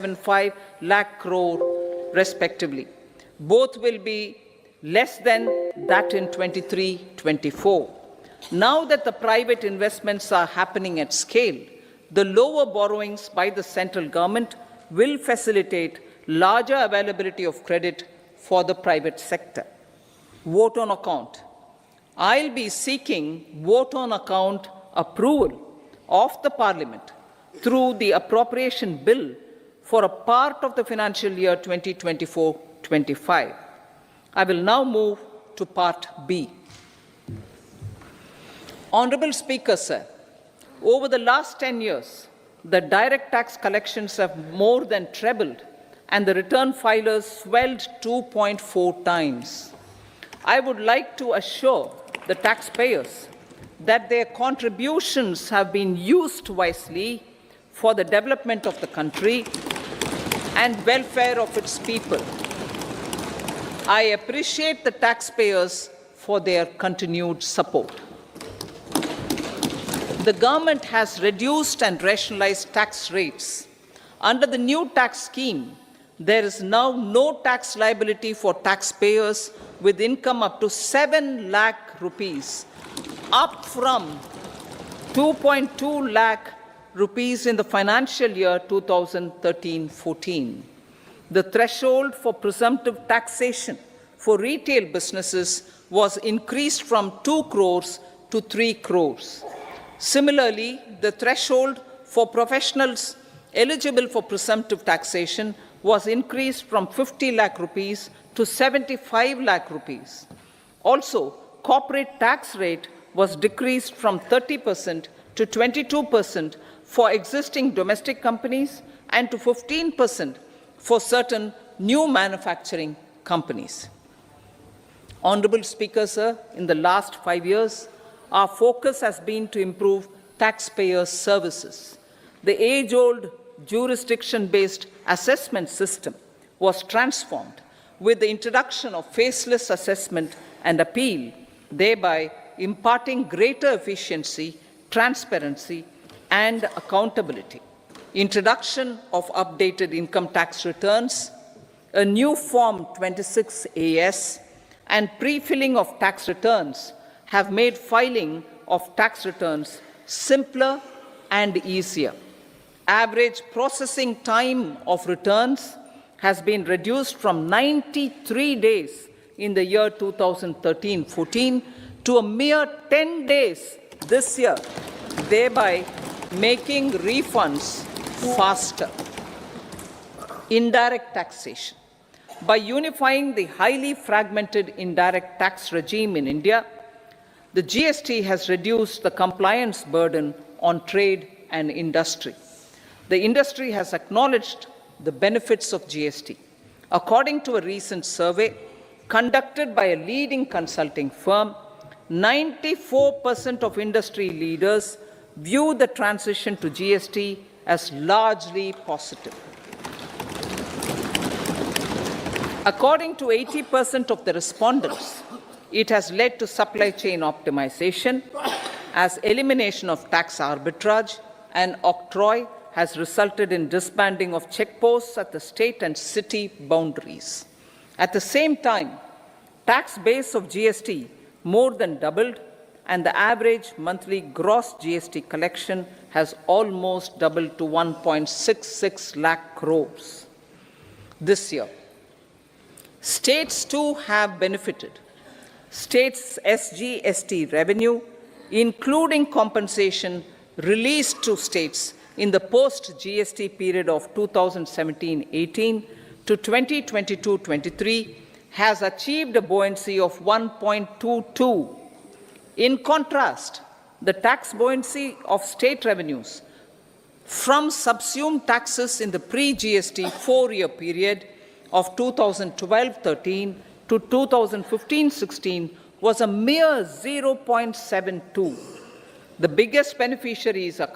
1.75 lakh crore respectively. Both will be less than that in 23-24. Now that the private investments are happening at scale, the lower borrowings by the central government will facilitate larger availability of credit for the private sector. Vote on account. I'll be seeking vote on account approval of the Parliament through the appropriation bill for a part of the financial year 2024-25. I will now move to Part B. Honourable Speaker, sir, over the last 10 years, the direct tax collections have more than trebled and the return filers swelled 2.4 times. I would like to assure the taxpayers that their contributions have been used wisely for the development of the country and welfare of its people. I appreciate the taxpayers for their continued support. The government has reduced and rationalized tax rates. Under the new tax scheme, there is now no tax liability for taxpayers with income up to 7 lakh rupees, up from 2.2 lakh rupees in the financial year 2013-14. The threshold for presumptive taxation for retail businesses was increased from 2 crores to 3 crores. Similarly, the threshold for professionals eligible for presumptive taxation was increased from 50 lakh rupees to 75 lakh rupees. Also, corporate tax rate was decreased from 30% to 22% for existing domestic companies and to 15% for certain new manufacturing companies. Honourable Speaker, sir, in the last 5 years, our focus has been to improve taxpayer services. The age-old jurisdiction-based assessment system was transformed with the introduction of faceless assessment and appeal, thereby imparting greater efficiency, transparency, and accountability. Introduction of updated income tax returns, a new Form 26AS, and pre-filling of tax returns have made filing of tax returns simpler and easier. Average processing time of returns has been reduced from 93 days in the year 2013-14 to a mere 10 days this year, thereby making refunds faster. Indirect taxation. By unifying the highly fragmented indirect tax regime in India, the GST has reduced the compliance burden on trade and industry. The industry has acknowledged the benefits of GST. According to a recent survey conducted by a leading consulting firm, 94% of industry leaders view the transition to GST as largely positive. According to 80% of the respondents, it has led to supply chain optimization, as elimination of tax arbitrage and octroi has resulted in disbanding of checkposts at the state and city boundaries. At the same time, tax base of GST more than doubled, and the average monthly gross GST collection has almost doubled to 1.66 lakh crores this year. States too have benefited. States' SGST revenue, including compensation released to states in the post-GST period of 2017-18 to 2022-23, has achieved a buoyancy of 1.22. In contrast, the tax buoyancy of state revenues from subsumed taxes in the pre-GST 4-year period of 2012-13 to 2015-16 was a mere 0.72. The biggest beneficiaries are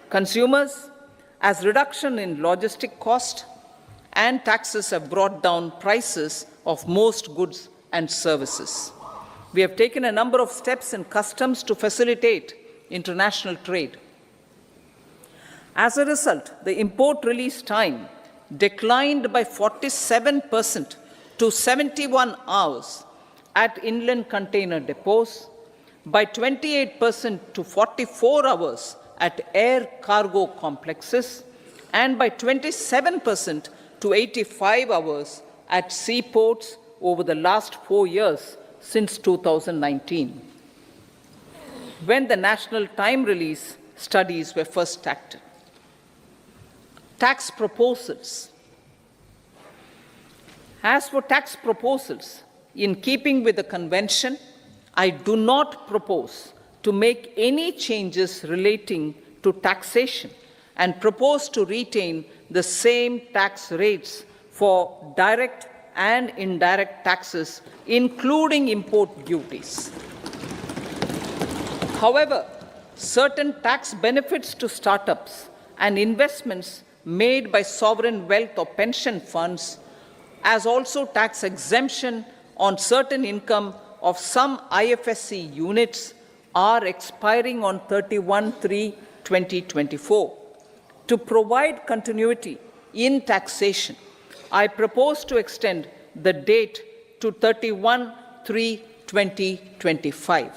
consumers, as reduction in logistic cost and taxes have brought down prices of most goods and services. We have taken a number of steps in customs to facilitate international trade. As a result, the import release time declined by 47% to 71 hours at inland container depots, by 28% to 44 hours at air cargo complexes, and by 27% to 85 hours at seaports over the last 4 years since 2019, when the national time release studies were first started. Tax proposals. As for tax proposals, in keeping with the convention, I do not propose to make any changes relating to taxation and propose to retain the same tax rates for direct and indirect taxes, including import duties. However, certain tax benefits to startups and investments made by sovereign wealth or pension funds, as also tax exemption on certain income of some IFSC units, are expiring on 31/3/2024. To provide continuity in taxation, I propose to extend the date to 31/3/2025.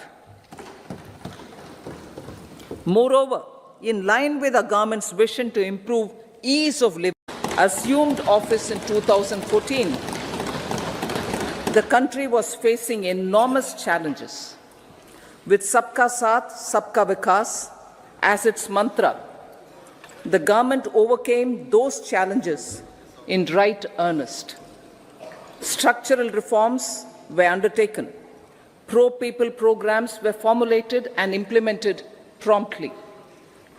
Moreover, in line with our government's vision to improve ease of living, assumed office in 2014, the country was facing enormous challenges. With Sabka Saath, Sabka Vikas as its mantra, the government overcame those challenges in right earnest. Structural reforms were undertaken. Pro-people programs were formulated and implemented promptly.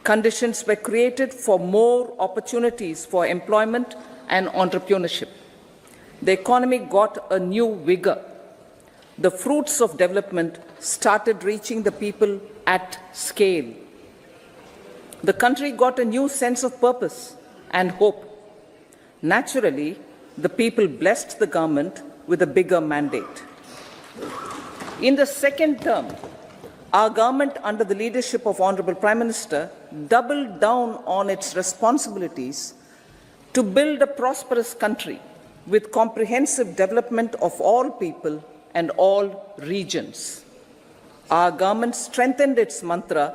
Conditions were created for more opportunities for employment and entrepreneurship. The economy got a new vigor. The fruits of development started reaching the people at scale. The country got a new sense of purpose and hope. Naturally, the people blessed the government with a bigger mandate. In the second term, our government, under the leadership of Honorable Prime Minister, doubled down on its responsibilities to build a prosperous country with comprehensive development of all people and all regions. Our government strengthened its mantra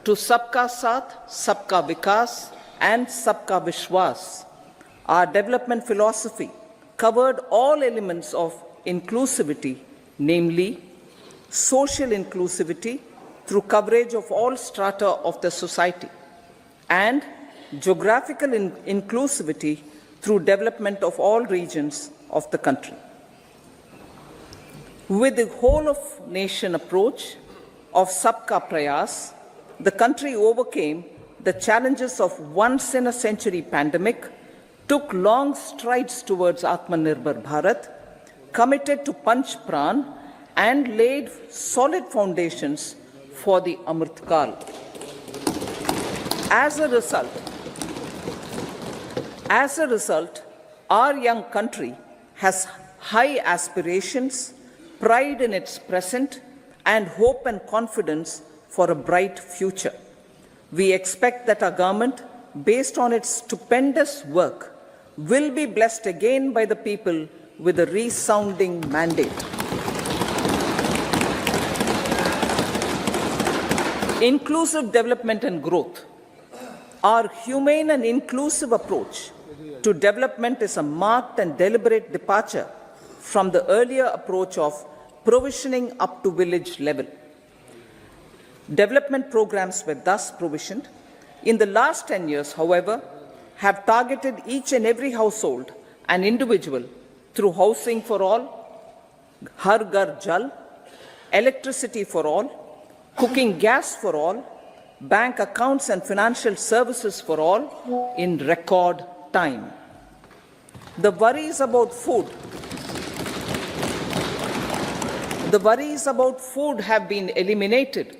to Sabka Saath, Sabka Vikas, and Sabka Vishwas. Our development philosophy covered all elements of inclusivity, namely social inclusivity through coverage of all strata of the society, and geographical inclusivity through development of all regions of the country. With the whole of nation approach of Sabka Prayas, the country overcame the challenges of once in a century pandemic, took long strides towards Atmanirbhar Bharat, committed to Panch Pran, and laid solid foundations for the Amrit Kal. As a result, our young country has high aspirations, pride in its present, and hope and confidence for a bright future. We expect that our government, based on its stupendous work, will be blessed again by the people with a resounding mandate. Inclusive development and growth. Our humane and inclusive approach to development is a marked and deliberate departure from the earlier approach of provisioning up to village level. Development programs were thus provisioned. In the last 10 years, however, have targeted each and every household and individual through housing for all, Har Ghar Jal, electricity for all, cooking gas for all, bank accounts and financial services for all in record time. The worries about food have been eliminated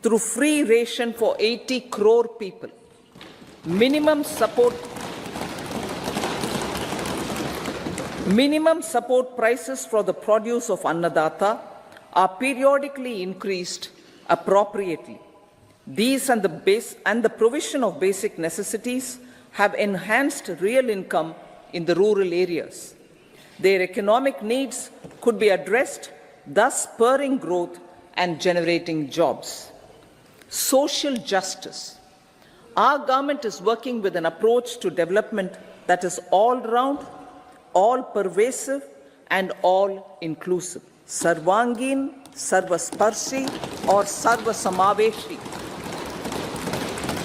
through free ration for 80 crore people. Minimum support prices for the produce of Annadata are periodically increased appropriately. These and the provision of basic necessities have enhanced real income in the rural areas. Their economic needs could be addressed, thus spurring growth and generating jobs. Social justice. Our government is working with an approach to development that is all-round, all-pervasive, and all-inclusive. Sarvangin, Sarvasparshi, or Sarvasamaveshi.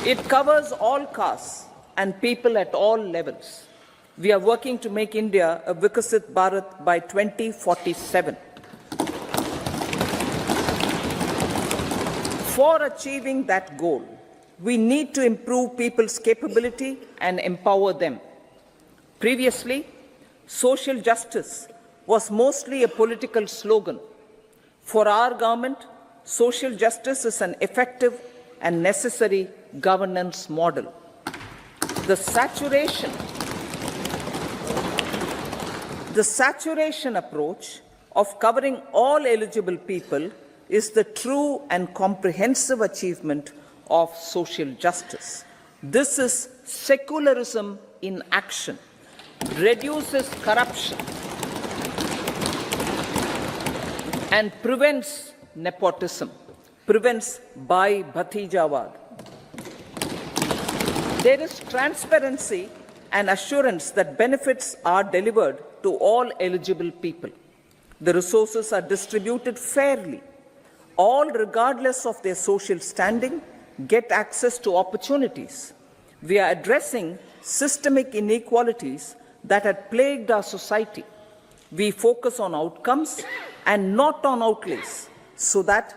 It covers all castes and people at all levels. We are working to make India a Vikasit Bharat by 2047. For achieving that goal, we need to improve people's capability and empower them. Previously, social justice was mostly a political slogan. For our government, social justice is an effective and necessary governance model. The saturation approach of covering all eligible people is the true and comprehensive achievement of social justice. This is secularism in action, reduces corruption, and prevents nepotism, prevents Bhai Bhatijawad. There is transparency and assurance that benefits are delivered to all eligible people. The resources are distributed fairly. All, regardless of their social standing, get access to opportunities. We are addressing systemic inequalities that had plagued our society. We focus on outcomes and not on outlays, so that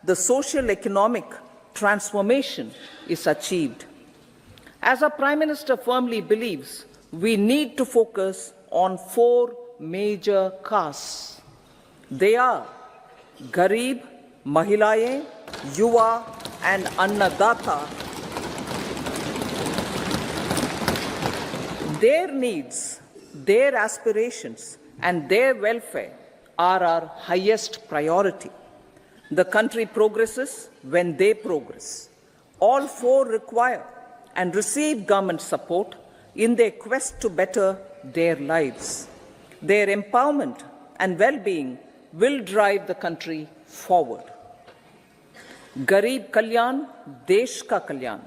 the social economic transformation is achieved. As our Prime Minister firmly believes, we need to focus on 4 major castes. They are Garib, Mahilaye, Yuva, and Annadata. Their needs, their aspirations, and their welfare are our highest priority. The country progresses when they progress. All 4 require and receive government support in their quest to better their lives. Their empowerment and well-being will drive the country forward. Garib Kalyan, Desh Ka Kalyan.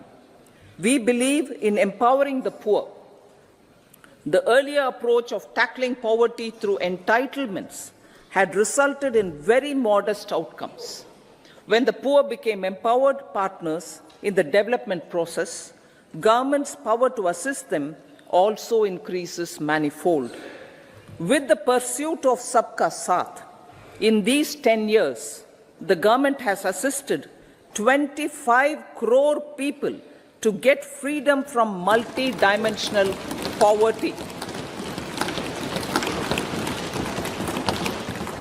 We believe in empowering the poor. The earlier approach of tackling poverty through entitlements had resulted in very modest outcomes. When the poor became empowered partners in the development process, government's power to assist them also increases manifold. With the pursuit of Sabka Saath, in these 10 years, the government has assisted 25 crore people to get freedom from multi-dimensional poverty.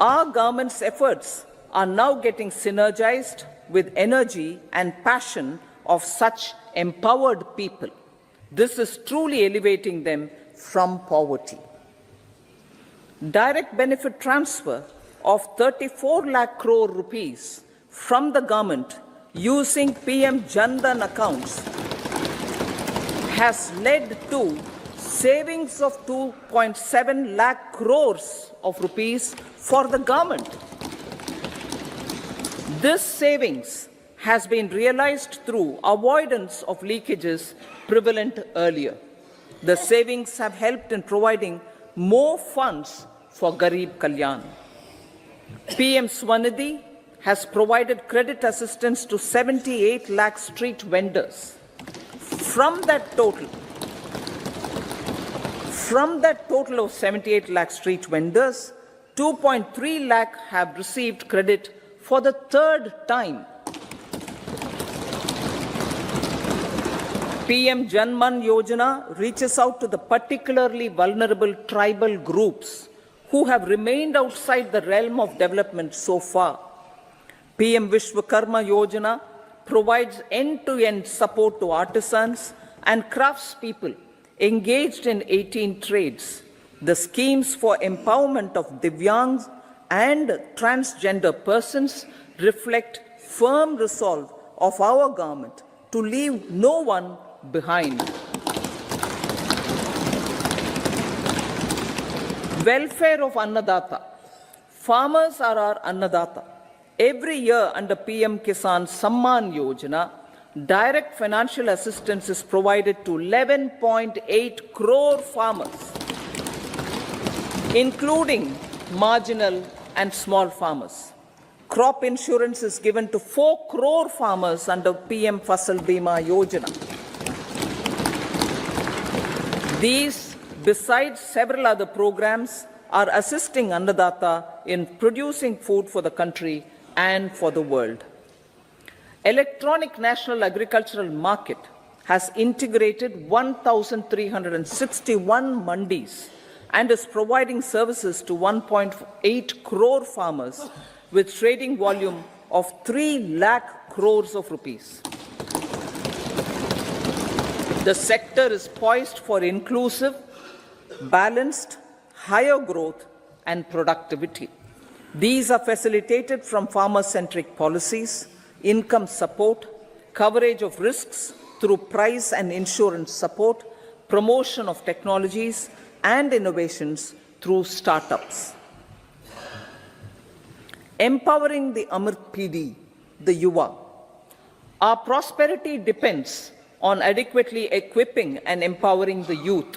Our government's efforts are now getting synergized with energy and passion of such empowered people. This is truly elevating them from poverty. Direct benefit transfer of 34 lakh crore rupees from the government using PM Jan-Dhan accounts has led to savings of 2.7 lakh crores of rupees for the government. This savings has been realized through avoidance of leakages prevalent earlier. The savings have helped in providing more funds for Garib Kalyan. PM Swanidhi has provided credit assistance to 78 lakh street vendors. From that total of 78 lakh street vendors, 2.3 lakh have received credit for the 3rd time. PM Janman Yojana reaches out to the particularly vulnerable tribal groups who have remained outside the realm of development so far. PM Vishwakarma Yojana provides end-to-end support to artisans and craftspeople engaged in 18 trades. The schemes for empowerment of Divyangs and transgender persons reflect firm resolve of our government to leave no one behind. Welfare of Annadata. Farmers are our Annadata. Every year under PM Kisan Samman Yojana, direct financial assistance is provided to 11.8 crore farmers, including marginal and small farmers. Crop insurance is given to 4 crore farmers under PM Fasal Bima Yojana. These, besides several other programs, are assisting Annadata in producing food for the country and for the world. Electronic National Agricultural Market has integrated 1,361 mandis and is providing services to 1.8 crore farmers with trading volume of 3 lakh crores of rupees. The sector is poised for inclusive, balanced, higher growth and productivity. These are facilitated from farmer-centric policies, income support, coverage of risks through price and insurance support, promotion of technologies and innovations through startups. Empowering the Amrit PD, the Yuva. Our prosperity depends on adequately equipping and empowering the youth.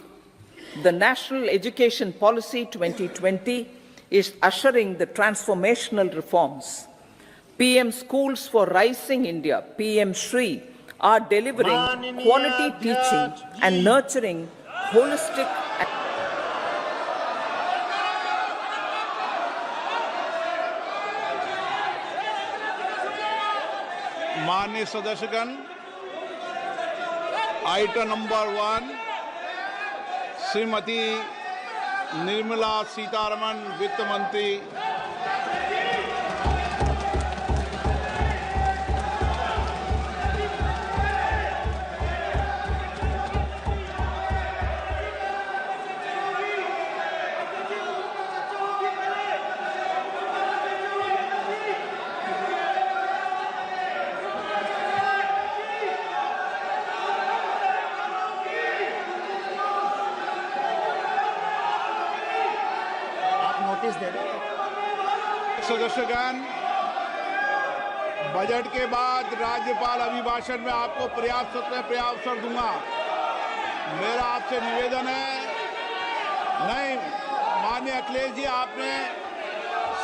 The National Education Policy 2020 is ushering the transformational reforms. PM Schools for Rising India, PM Shri, are delivering quality teaching and nurturing holistic. माननीय सदस्यगण, item number 1 Shrimati Nirmala Sitharaman वित्त मंत्री सदस्यगण, budget के बाद राज्यपाल अभिभाषण में आपको पर्याप्त अवसर दूंगा। मेरा आपसे निवेदन है, नहीं माननीय अखिलेश जी, आपने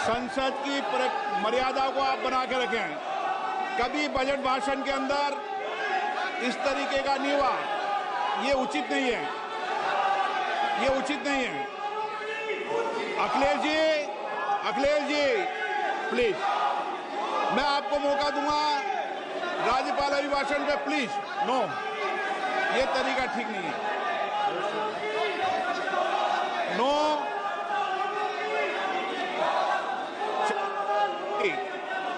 संसद की मर्यादा को आप बना के रखें। कभी बजट भाषण के अंदर इस तरीके का नहीं हुआ, ये उचित नहीं है, ये उचित नहीं है। अखिलेश जी प्लीज, मैं आपको मौका दूंगा राज्यपाल अभिभाषण पे, प्लीज। नो, ये तरीका ठीक नहीं है। नो,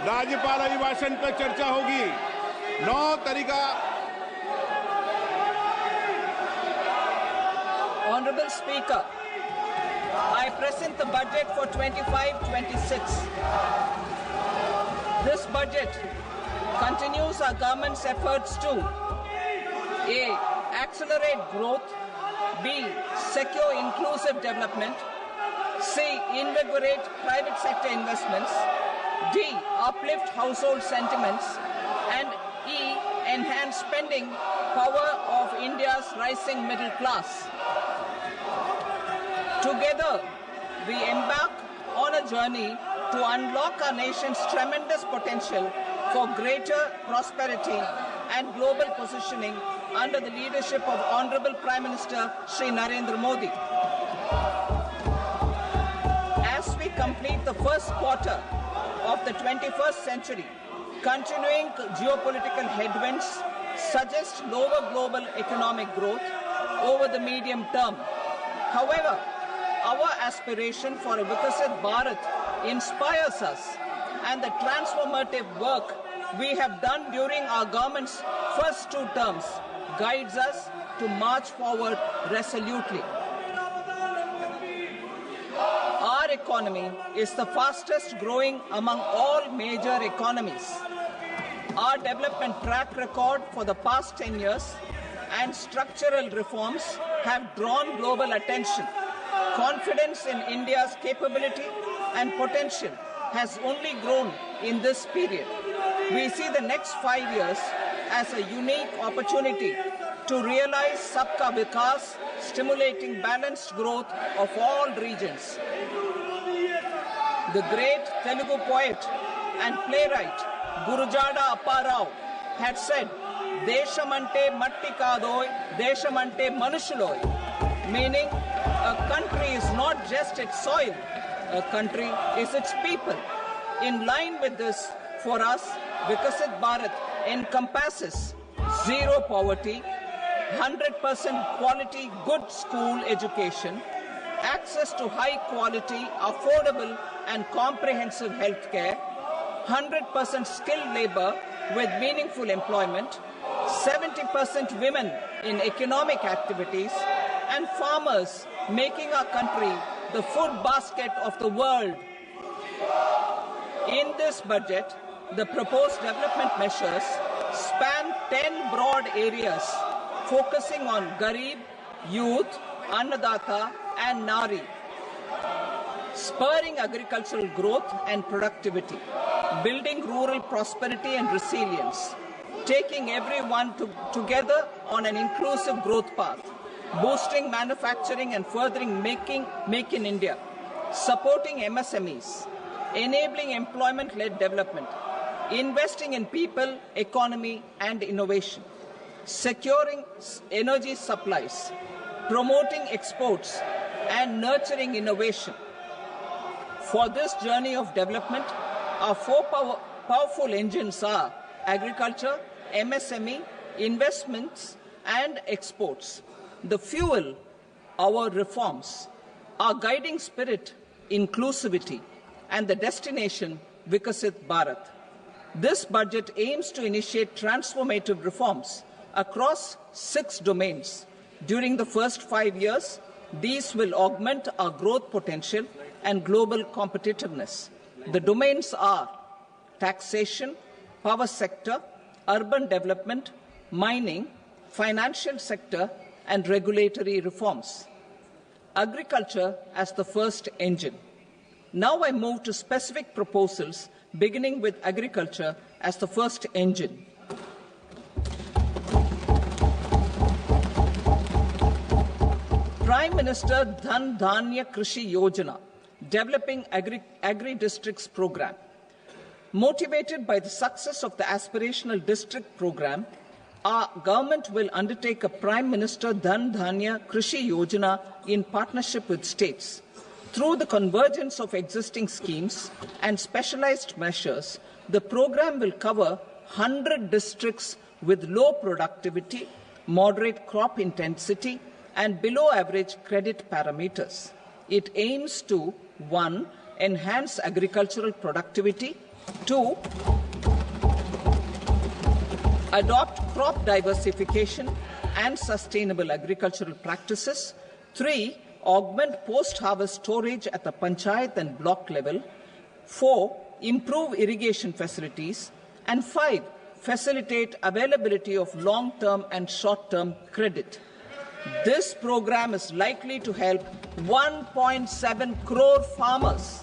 राज्यपाल अभिभाषण पे चर्चा होगी। नो तरीका। Honorable Speaker, I present the budget for 25-26. This budget continues our government's efforts to A. Accelerate growth, B. Secure inclusive development, C. Invigorate private sector investments, D. Uplift household sentiments, and E. Enhance spending power of India's rising middle class. Together, we embark on a journey to unlock our nation's tremendous potential for greater prosperity and global positioning under the leadership of Honorable Prime Minister Shri Narendra Modi. As we complete the first quarter of the 21st century, continuing geopolitical headwinds suggest lower global economic growth over the medium term. However, our aspiration for a Vikasit Bharat inspires us, and the transformative work we have done during our government's first 2 terms guides us to march forward resolutely. Our economy is the fastest growing among all major economies. Our development track record for the past 10 years and structural reforms have drawn global attention. Confidence in India's capability and potential has only grown in this period. We see the next 5 years as a unique opportunity to realize Sabka Vikas, stimulating balanced growth of all regions. The great Telugu poet and playwright Gurujada Apparao had said, "Deshamante matti kadoy, deshamante manushuloy," meaning a country is not just its soil, a country is its people. In line with this, for us, Vikasit Bharat encompasses zero poverty, 100% quality good school education, access to high quality, affordable and comprehensive health care, 100% skilled labor with meaningful employment, 70% women in economic activities, and farmers making our country the food basket of the world. In this budget, the proposed development measures span 10 broad areas focusing on Garib, youth, Annadata and Nari, spurring agricultural growth and productivity, building rural prosperity and resilience, taking everyone together on an inclusive growth path, boosting manufacturing and furthering Make in India, supporting MSMEs, enabling employment-led development, investing in people, economy and innovation, securing energy supplies, promoting exports and nurturing innovation. For this journey of development, our four powerful engines are agriculture, MSME, investments and exports. The fuel, our reforms, our guiding spirit, inclusivity, and the destination, Vikasit Bharat. This budget aims to initiate transformative reforms across 6 domains. During the first 5 years, these will augment our growth potential and global competitiveness. The domains are taxation, power sector, urban development, mining, financial sector, and regulatory reforms. Agriculture as the first engine. Now I move to specific proposals, beginning with agriculture as the first engine. Prime Minister Dhan Dhanya Krishi Yojana, Developing Agri-Districts Program. Motivated by the success of the Aspirational District Program, our government will undertake a Prime Minister Dhan Dhanya Krishi Yojana in partnership with states. Through the convergence of existing schemes and specialized measures, the program will cover 100 districts with low productivity, moderate crop intensity, and below average credit parameters. It aims to 1. Enhance agricultural productivity, 2. Adopt crop diversification and sustainable agricultural practices, 3. Augment post-harvest storage at the panchayat and block level, 4. Improve irrigation facilities, and 5. Facilitate availability of long-term and short-term credit. This program is likely to help 1.7 crore farmers.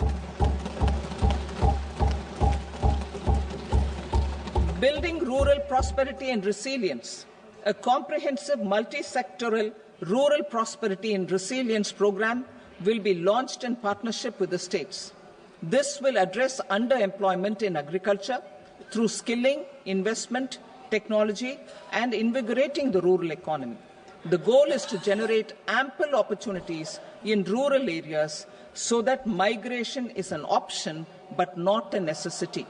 Building rural prosperity and resilience. A comprehensive multi-sectoral rural prosperity and resilience program will be launched in partnership with the states. This will address underemployment in agriculture through skilling, investment, technology, and invigorating the rural economy. The goal is to generate ample opportunities in rural areas so that migration is an option but not a necessity.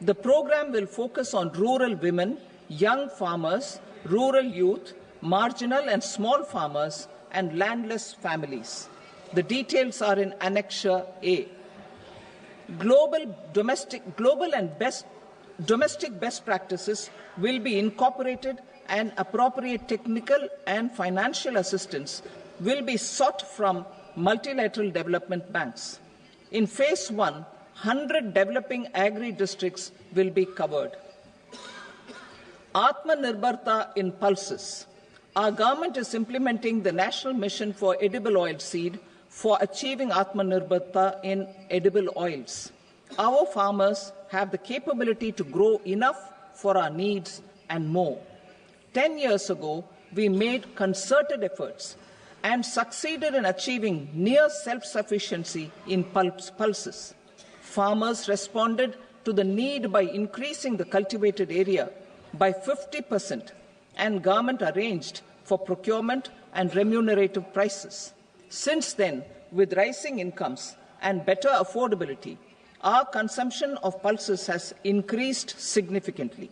The program will focus on rural women, young farmers, rural youth, marginal and small farmers, and landless families. The details are in Annexure A. Domestic best practices will be incorporated, and appropriate technical and financial assistance will be sought from multilateral development banks. In Phase 1, 100 developing agri-districts will be covered. Atmanirbharta in pulses. Our government is implementing the National Mission for Edible Oilseed for achieving Atmanirbharta in edible oils. Our farmers have the capability to grow enough for our needs and more. 10 years ago, we made concerted efforts and succeeded in achieving near self-sufficiency in pulses. Farmers responded to the need by increasing the cultivated area by 50%, and government arranged for procurement and remunerative prices. Since then, with rising incomes and better affordability, our consumption of pulses has increased significantly.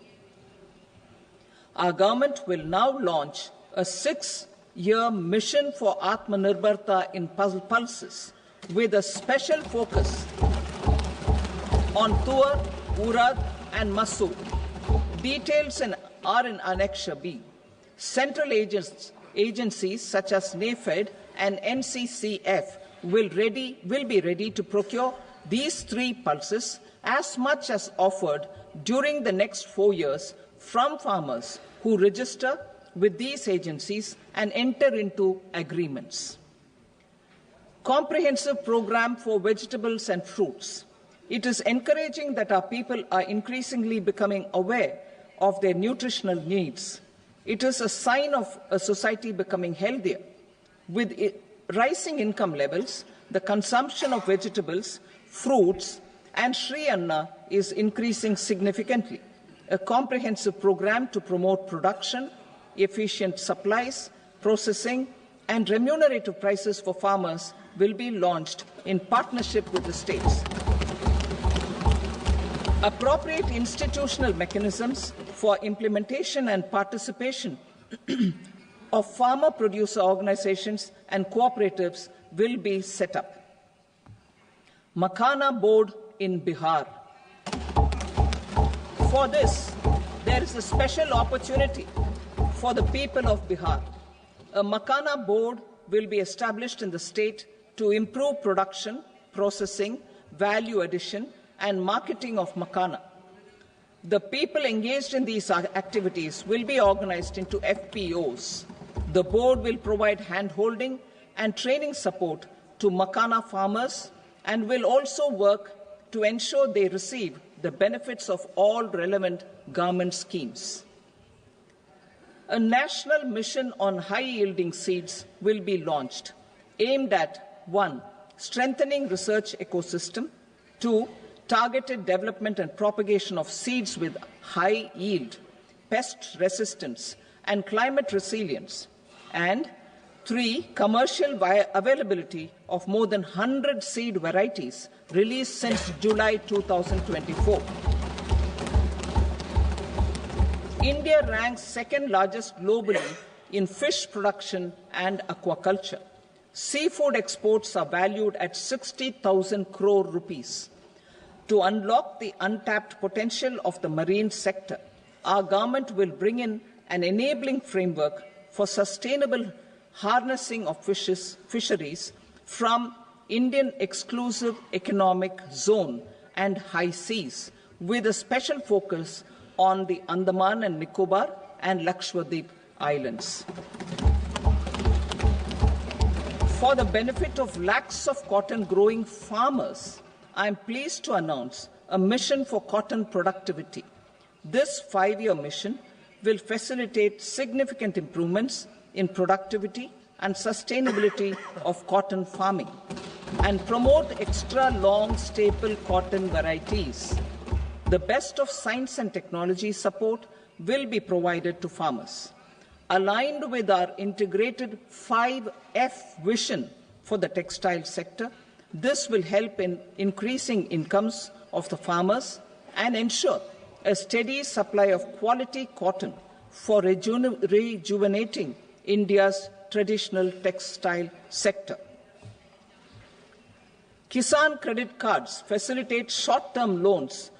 Our government will now launch a 6-year mission for Atmanirbharta in pulses with a special focus on tur, urad and masoor. Details are in Annexure B. Central agencies such as NAFED and NCCF will be ready to procure these 3 pulses as much as offered during the next 4 years from farmers who register with these agencies and enter into agreements. Comprehensive program for vegetables and fruits. It is encouraging that our people are increasingly becoming aware of their nutritional needs. It is a sign of a society becoming healthier. With rising income levels, the consumption of vegetables, fruits, and Sri Anna is increasing significantly. A comprehensive program to promote production, efficient supplies, processing, and remunerative prices for farmers will be launched in partnership with the states. Appropriate institutional mechanisms for implementation and participation of farmer producer organizations and cooperatives will be set up. Makhana Board in Bihar. For this, there is a special opportunity for the people of Bihar. A Makhana Board will be established in the state to improve production, processing, value addition, and marketing of makhana. The people engaged in these activities will be organized into FPOs. The board will provide hand-holding and training support to makhana farmers and will also work to ensure they receive the benefits of all relevant government schemes. A national mission on high-yielding seeds will be launched, aimed at 1. Strengthening research ecosystem, 2. Targeted development and propagation of seeds with high yield, pest resistance, and climate resilience, and 3. Commercial availability of more than 100 seed varieties released since July 2024. India ranks second largest globally in fish production and aquaculture. Seafood exports are valued at 60,000 crore rupees. To unlock the untapped potential of the marine sector, our government will bring in an enabling framework for sustainable harnessing of fisheries from Indian Exclusive Economic Zone and high seas, with a special focus on the Andaman and Nicobar and Lakshadweep Islands. For the benefit of lakhs of cotton growing farmers, I am pleased to announce a mission for cotton productivity. This 5-year mission will facilitate significant improvements in productivity and sustainability of cotton farming and promote extra long staple cotton varieties. The best of science and technology support will be provided to farmers. Aligned with our integrated 5F vision for the textile sector, this will help in increasing incomes of the farmers and ensure a steady supply of quality cotton for rejuvenating India's traditional textile sector. Kisan credit cards facilitate short-term loans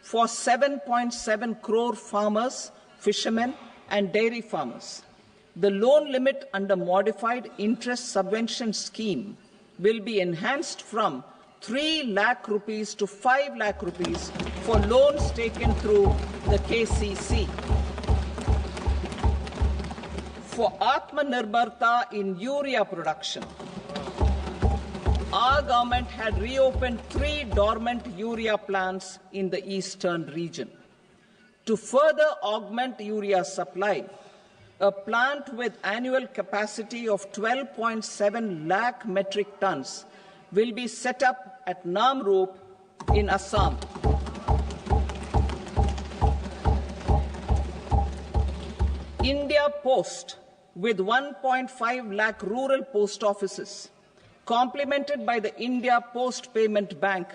for 7.7 crore farmers, fishermen, and dairy farmers. The loan limit under modified interest subvention scheme will be enhanced from 3 lakh rupees to 5 lakh rupees for loans taken through the KCC. For Atmanirbharta in urea production, our government had reopened 3 dormant urea plants in the eastern region. To further augment urea supply, a plant with annual capacity of 12.7 lakh metric tons will be set up at Namrup in Assam. India Post, with 1.5 lakh rural post offices, complemented by the India Post Payment Bank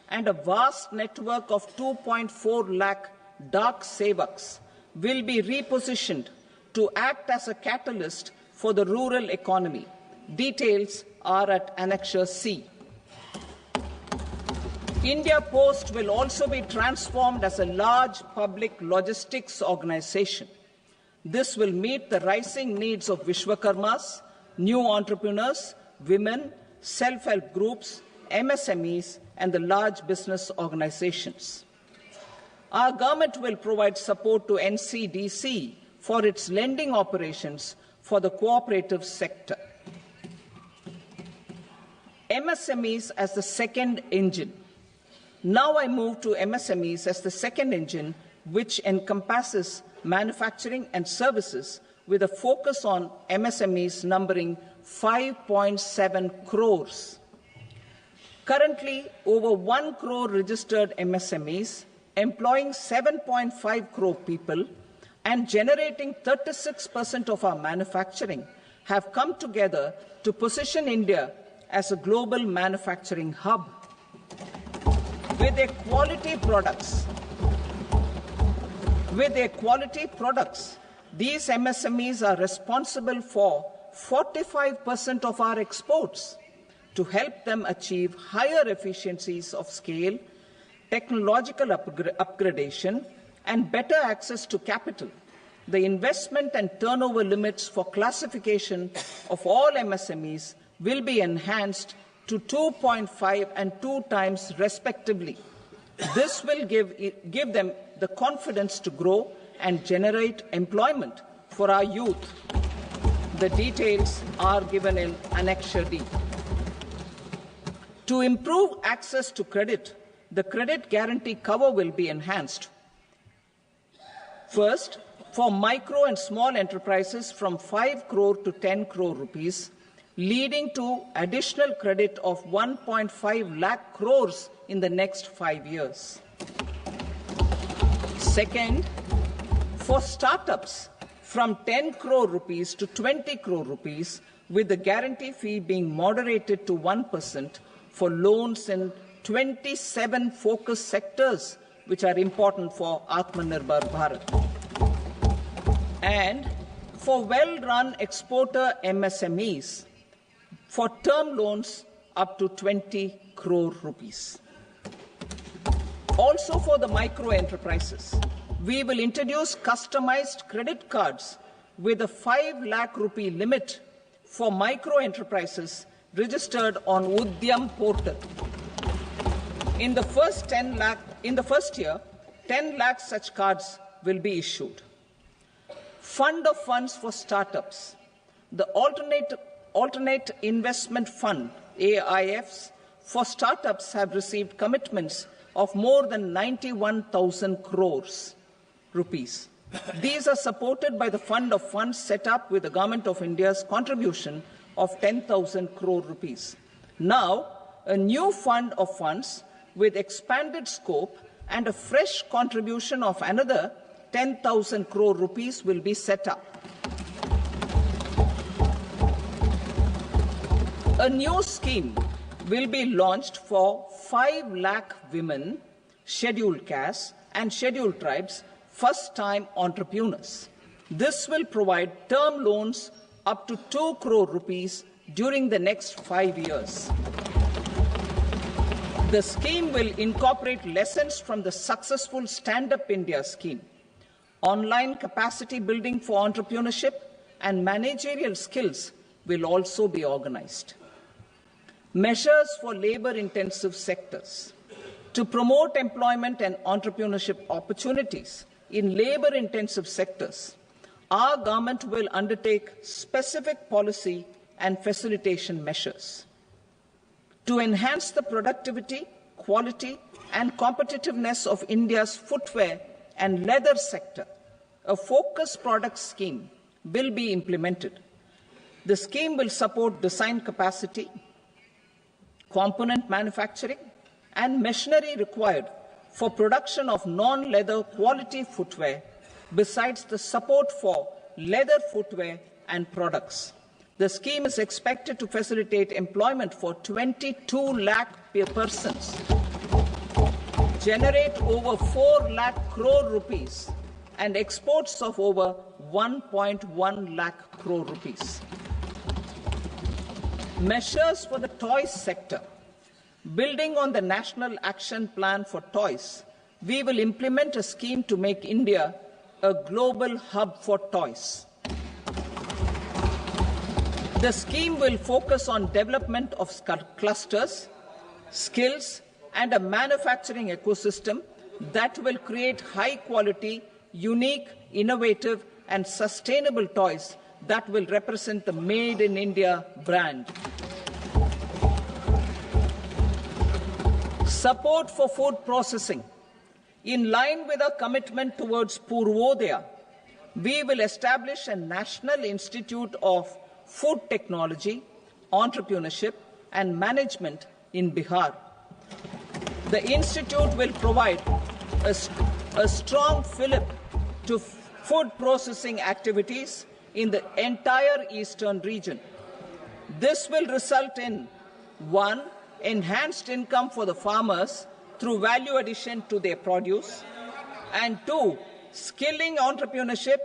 and a vast network of 2.4 lakh Dak Sevaks, will be repositioned to act as a catalyst for the rural economy. Details are at Annexure C. India Post will also be transformed as a large public logistics organization. This will meet the rising needs of Vishwakarmas, new entrepreneurs, women, self-help groups, MSMEs, and the large business organizations. Our government will provide support to NCDC for its lending operations for the cooperative sector. MSMEs as the second engine. Now I move to MSMEs as the second engine, which encompasses manufacturing and services with a focus on MSMEs numbering 5.7 crores. Currently, over 1 crore registered MSMEs, employing 7.5 crore people and generating 36% of our manufacturing, have come together to position India as a global manufacturing hub. With their quality products, these MSMEs are responsible for 45% of our exports. To help them achieve higher efficiencies of scale, technological upgradation, and better access to capital, the investment and turnover limits for classification of all MSMEs will be enhanced to 2.5 and 2 times respectively. This will give them the confidence to grow and generate employment for our youth. The details are given in Annexure D. To improve access to credit, the credit guarantee cover will be enhanced. First, for micro and small enterprises from 5 crore to 10 crore rupees, leading to additional credit of 1.5 lakh crores in the next 5 years. Second, for startups from 10 crore rupees to 20 crore rupees, with the guarantee fee being moderated to 1% for loans in 27 focus sectors which are important for Atmanirbhar Bharat. And for well-run exporter MSMEs, for term loans up to 20 crore rupees. Also for the micro enterprises, we will introduce customized credit cards with a 5 lakh rupee limit for micro enterprises registered on Udyam portal. In the first year, 10 lakh such cards will be issued. Fund of funds for startups. The alternate investment fund, AIFs, for startups have received commitments of more than 91,000 crores rupees. These are supported by the fund of funds set up with the Government of India's contribution of 10,000 crore rupees. Now, a new fund of funds with expanded scope and a fresh contribution of another 10,000 crore rupees will be set up. A new scheme will be launched for 5 lakh women, scheduled castes and scheduled tribes, first-time entrepreneurs. This will provide term loans up to 2 crore rupees during the next 5 years. The scheme will incorporate lessons from the successful Stand Up India scheme. Online capacity building for entrepreneurship and managerial skills will also be organized. Measures for labor-intensive sectors. To promote employment and entrepreneurship opportunities in labor-intensive sectors, our government will undertake specific policy and facilitation measures to enhance the productivity, quality, and competitiveness of India's footwear and leather sector. A focused product scheme will be implemented. The scheme will support design capacity, component manufacturing, and machinery required for production of non-leather quality footwear, besides the support for leather footwear and products. The scheme is expected to facilitate employment for 22 lakh persons, generate over 4 lakh crore rupees, and exports of over 1.1 lakh crore rupees. Measures for the toys sector. Building on the National Action Plan for Toys, we will implement a scheme to make India a global hub for toys. The scheme will focus on development of clusters, skills, and a manufacturing ecosystem that will create high-quality, unique, innovative, and sustainable toys that will represent the Made in India brand. Support for food processing. In line with our commitment towards Purvodaya, we will establish a National Institute of Food Technology, Entrepreneurship and Management in Bihar. The institute will provide a strong fillip to food processing activities in the entire eastern region. This will result in 1. Enhanced income for the farmers through value addition to their produce, and 2. Skilling entrepreneurship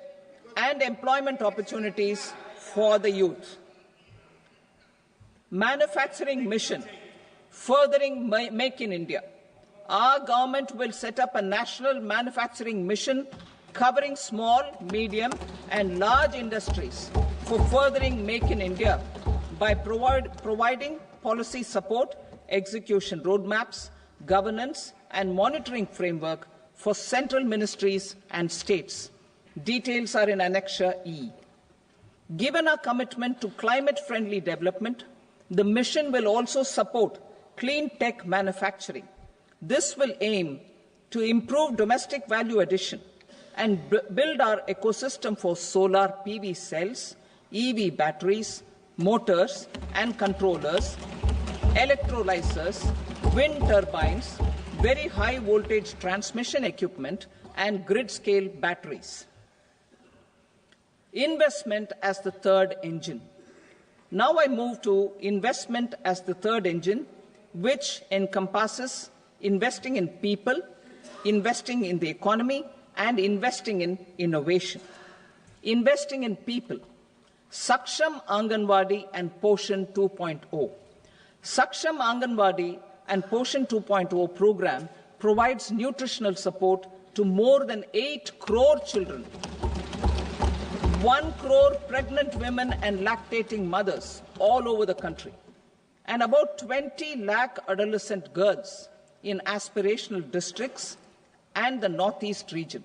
and employment opportunities for the youth. Manufacturing mission, furthering Make in India. Our government will set up a national manufacturing mission covering small, medium, and large industries for furthering Make in India by providing policy support, execution roadmaps, governance, and monitoring framework for central ministries and states. Details are in Annexure E. Given our commitment to climate-friendly development, the mission will also support clean tech manufacturing. This will aim to improve domestic value addition and build our ecosystem for solar PV cells, EV batteries, motors and controllers, electrolyzers, wind turbines, very high voltage transmission equipment, and grid-scale batteries. Investment as the third engine. Now I move to investment as the third engine, which encompasses investing in people, investing in the economy, and investing in innovation. Investing in people. Saksham Anganwadi and Poshan 2.0. Saksham Anganwadi and Poshan 2.0 program provides nutritional support to more than 8 crore children, 1 crore pregnant women and lactating mothers all over the country, and about 20 lakh adolescent girls in aspirational districts and the Northeast region.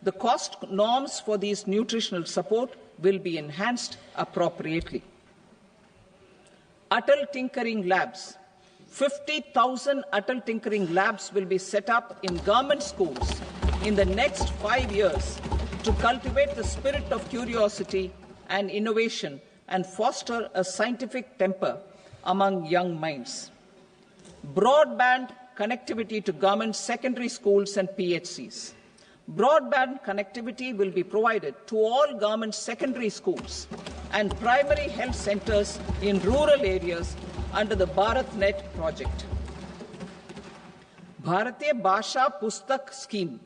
The cost norms for these nutritional support will be enhanced appropriately. Atal Tinkering Labs. 50,000 Atal Tinkering Labs will be set up in government schools in the next 5 years to cultivate the spirit of curiosity and innovation and foster a scientific temper among young minds. Broadband connectivity to government secondary schools and PHCs. Broadband connectivity will be provided to all government secondary schools and primary health centers in rural areas under the BharatNet project. Bharatiya Bhasha Pustak Scheme.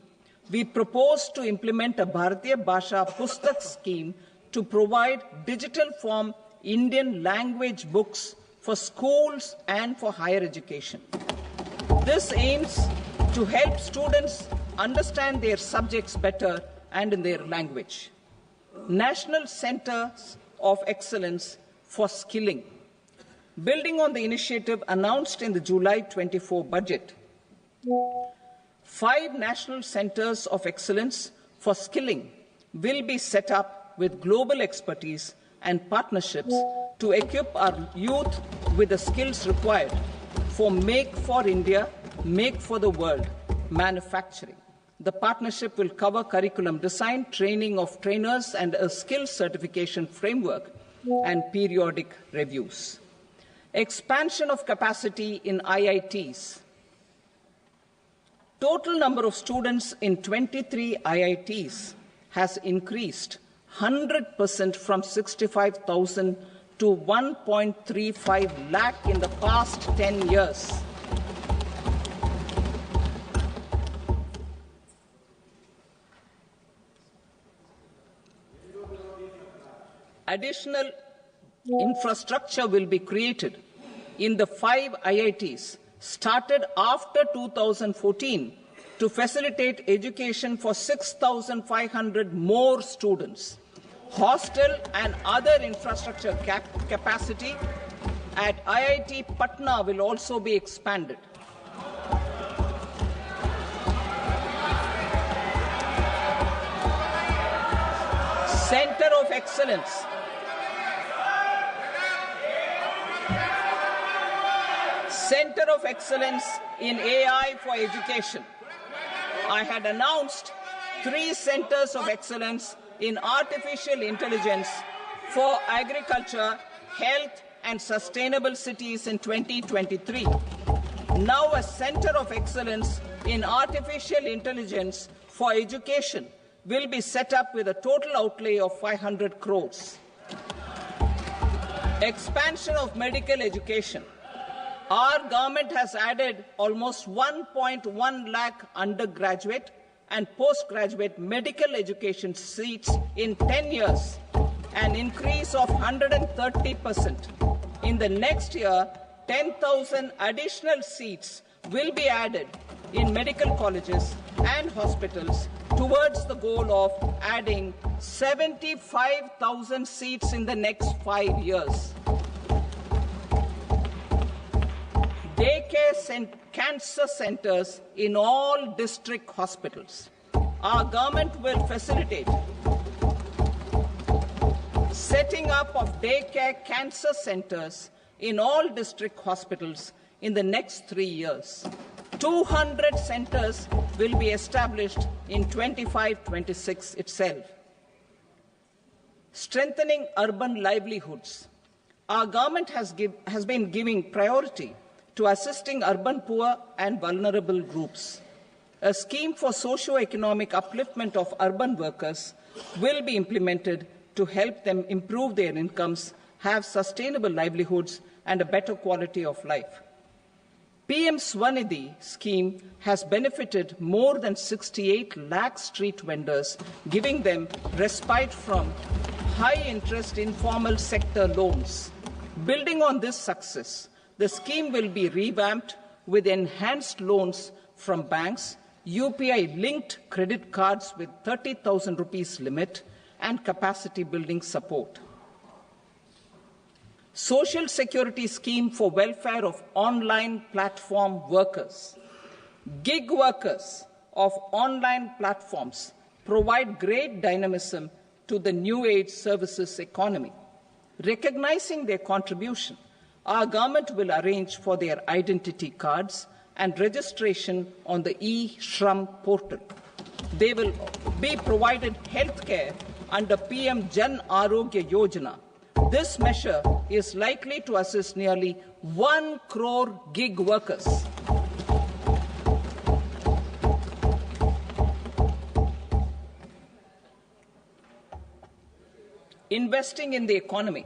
We propose to implement a Bharatiya Bhasha Pustak scheme to provide digital form Indian language books for schools and for higher education. This aims to help students understand their subjects better and in their language. National Centers of Excellence for Skilling. Building on the initiative announced in the July 24 budget, 5 national centers of excellence for skilling will be set up with global expertise and partnerships to equip our youth with the skills required for Make for India, Make for the World manufacturing. The partnership will cover curriculum design, training of trainers, and a skills certification framework and periodic reviews. Expansion of capacity in IITs. Total number of students in 23 IITs has increased 100% from 65,000 to 1.35 lakh in the past 10 years. Additional infrastructure will be created in the 5 IITs started after 2014 to facilitate education for 6,500 more students. Hostel and other infrastructure capacity at IIT Patna will also be expanded. Center of Excellence. Center of Excellence in AI for Education. I had announced 3 centers of excellence in artificial intelligence for agriculture, health, and sustainable cities in 2023. Now a center of excellence in artificial intelligence for education will be set up with a total outlay of 500 crores. Expansion of medical education. Our government has added almost 1.1 lakh undergraduate and postgraduate medical education seats in 10 years, an increase of 130%. In the next year, 10,000 additional seats will be added in medical colleges and hospitals towards the goal of adding 75,000 seats in the next 5 years. Daycare cancer centers in all district hospitals. Our government will facilitate setting up of daycare cancer centers in all district hospitals in the next 3 years. 200 centers will be established in 25-26 itself. Strengthening urban livelihoods. Our government has been giving priority to assisting urban poor and vulnerable groups. A scheme for socio-economic upliftment of urban workers will be implemented to help them improve their incomes, have sustainable livelihoods, and a better quality of life. PM Swanidhi scheme has benefited more than 68 lakh street vendors, giving them respite from high-interest informal sector loans. Building on this success, the scheme will be revamped with enhanced loans from banks, UPI-linked credit cards with 30,000 rupees limit, and capacity building support. Social Security Scheme for welfare of online platform workers. Gig workers of online platforms provide great dynamism to the new age services economy. Recognizing their contribution, our government will arrange for their identity cards and registration on the e-Shram portal. They will be provided health care under PM Jan Arogya Yojana. This measure is likely to assist nearly 1 crore gig workers. Investing in the economy.